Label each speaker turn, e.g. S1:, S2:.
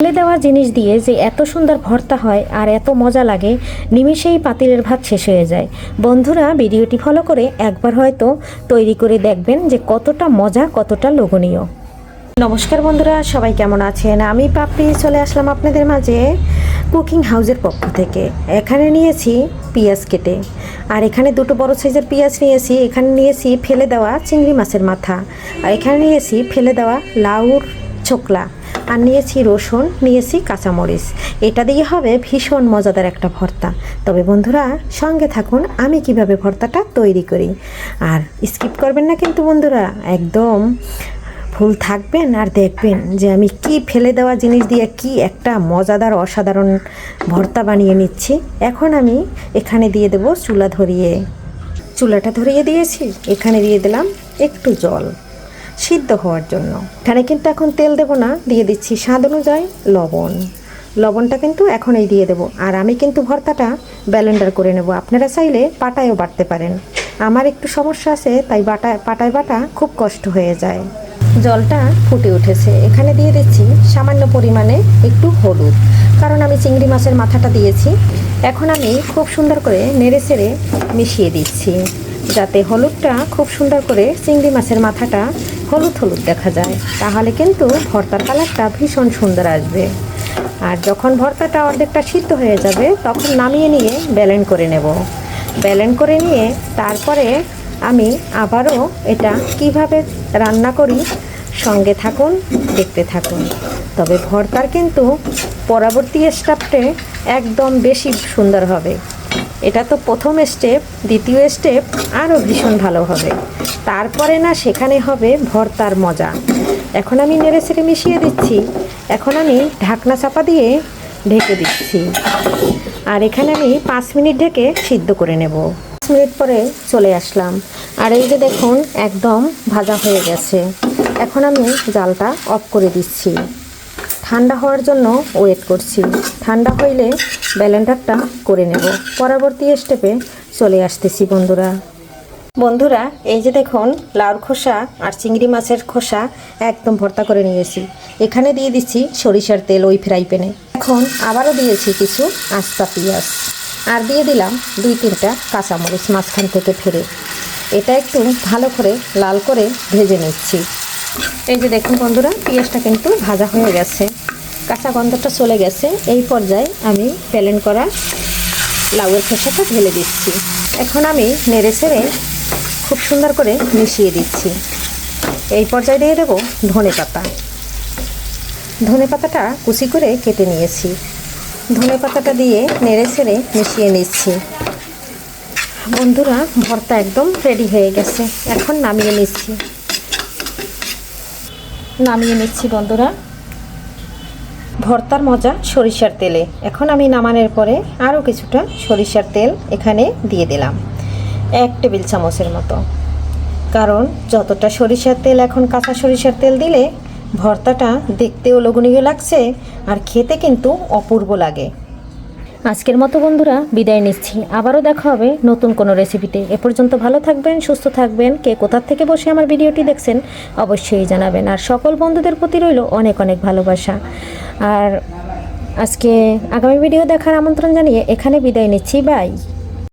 S1: ফেলে দেওয়া জিনিস দিয়ে যে এত সুন্দর ভর্তা হয় আর এত মজা লাগে, নিমেষেই পাতিলের ভাত শেষ হয়ে যায়। বন্ধুরা, ভিডিওটি ফলো করে একবার হয়তো তৈরি করে দেখবেন যে কতটা মজা, কতটা লোভনীয়। নমস্কার বন্ধুরা, সবাই কেমন আছেন? আমি পাপড়ি চলে আসলাম আপনাদের মাঝে কুকিং হাউসের পক্ষ থেকে। এখানে নিয়েছি পেঁয়াজ কেটে, আর এখানে দুটো বড় সাইজের পেঁয়াজ নিয়েছি। এখানে নিয়েছি ফেলে দেওয়া চিংড়ি মাছের মাথা, আর এখানে নিয়েছি ফেলে দেওয়া লাউর ছোকলা, আর নিয়েছি রসুন, নিয়েছি কাঁচামরিচ। এটা দিয়ে হবে ভীষণ মজাদার একটা ভর্তা। তবে বন্ধুরা, সঙ্গে থাকুন আমি কিভাবে ভর্তাটা তৈরি করি, আর স্কিপ করবেন না কিন্তু বন্ধুরা, একদম ফুল থাকবেন আর দেখবেন যে আমি কি ফেলে দেওয়া জিনিস দিয়ে কি একটা মজাদার অসাধারণ ভর্তা বানিয়ে নিচ্ছি। এখন আমি এখানে দিয়ে দেব চুলাটা ধরিয়ে দিয়েছি। এখানে দিয়ে দিলাম একটু জল সিদ্ধ হওয়ার জন্য। এখানে কিন্তু এখন তেল দেব না, দিয়ে দিচ্ছি স্বাদ অনুযায়ী লবণটা কিন্তু এখনই দিয়ে দেব। আর আমি কিন্তু ভর্তাটা ব্লেন্ডার করে নেব, আপনারা চাইলে পাটায়ও বাটতে পারেন। আমার একটু সমস্যা আছে, তাই পাটায় বাটা খুব কষ্ট হয়ে যায়। জলটা ফুটে উঠেছে, এখানে দিয়ে দিচ্ছি সামান্য পরিমাণে একটু হলুদ, কারণ আমি চিংড়ি মাছের মাথাটা দিয়েছি। এখন আমি খুব সুন্দর করে নেড়ে চেড়ে মিশিয়ে দিচ্ছি, যাতে হলুদটা খুব সুন্দর করে চিংড়ি মাছের মাথাটা হলুদ দেখা যায়। তাহলে কিন্তু ভর্তার কালারটা ভীষণ সুন্দর আসবে। আর যখন ভর্তাটা অর্ধেকটা সিদ্ধ হয়ে যাবে, তখন নামিয়ে নিয়ে ব্লেন্ড করে নিয়ে তারপরে আমি আবারও এটা কিভাবে রান্না করি, সঙ্গে থাকুন, দেখতে থাকুন। তবে ভর্তার কিন্তু পরবর্তী স্টেপে একদম বেশি সুন্দর হবে। এটা তো প্রথম স্টেপ, দ্বিতীয় স্টেপ আরও ভীষণ ভালো হবে। তারপরে না সেখানে হবে ভর্তার মজা। এখন আমি নেড়ে চেড়ে মিশিয়ে দিচ্ছি। এখন আমি ঢাকনা চাপা দিয়ে ঢেকে দিচ্ছি, আর এখানে আমি 5 মিনিট ঢেকে সিদ্ধ করে নেব। 5 মিনিট পরে চলে আসলাম, আর এই যে দেখুন একদম ভাজা হয়ে গেছে। এখন আমি জালটা অফ করে দিচ্ছি, ঠান্ডা হওয়ার জন্য ওয়েট করছি। ঠান্ডা হইলে ব্লেন্ডারটা করে নেব। পরবর্তী স্টেপে চলে আসতেছি বন্ধুরা, এই যে দেখুন লাউর খোসা আর চিংড়ি মাছের খোসা একদম ভর্তা করে নিয়েছি। এখানে দিয়ে দিচ্ছি সরিষার তেল ওই ফ্রাই প্যানে। এখন আবারও দিয়েছি কিছু আস্তা পেঁয়াজ, আর দিয়ে দিলাম 2-3টা কাঁচামরিচ মাঝখান থেকে ফেলে। এটা একটু ভালো করে লাল করে ভেজে নিচ্ছি। এই যে দেখুন বন্ধুরা, পেঁয়াজটা কিন্তু ভাজা হয়ে গেছে, কাঁচা গন্ধটা চলে গেছে। এই পর্যায়ে আমি ব্লেন্ড করা লাউয়ের খোসাটা ঢেলে দিচ্ছি। এখন আমি নেড়ে চেড়ে খুব সুন্দর করে মিশিয়ে দিচ্ছি। এই পর্যায়ে দিয়ে দেবো ধনে পাতাটা কুচি করে কেটে নিয়েছি। ধনে পাতাটা দিয়ে নেড়ে চেড়ে মিশিয়ে নিচ্ছি। বন্ধুরা, ভর্তা একদম রেডি হয়ে গেছে। এখন নামিয়ে নিচ্ছি বন্ধুরা। ভর্তার মজা সরিষার তেলে। এখন আমি নামানোর পরে আরও কিছুটা সরিষার তেল এখানে দিয়ে দিলাম, 1 টেবিল চামচের মতো। কারণ যতটা সরিষার তেল, এখন কাঁচা সরিষার তেল দিলে ভর্তাটা দেখতেও লোভনীয় লাগছে, আর খেতে কিন্তু অপূর্ব লাগে। আজকের মতো বন্ধুরা বিদায় নিচ্ছি। আবারও দেখা হবে নতুন কোনো রেসিপিতে। এ পর্যন্ত ভালো থাকবেন, সুস্থ থাকবেন। কে কোথা থেকে বসে আমার ভিডিওটি দেখছেন অবশ্যই জানাবেন। আর সকল বন্ধুদের প্রতি রইল অনেক অনেক ভালোবাসা। আর আজকে আগামী ভিডিও দেখার আমন্ত্রণ জানিয়ে এখানে বিদায় নিচ্ছি। বাই।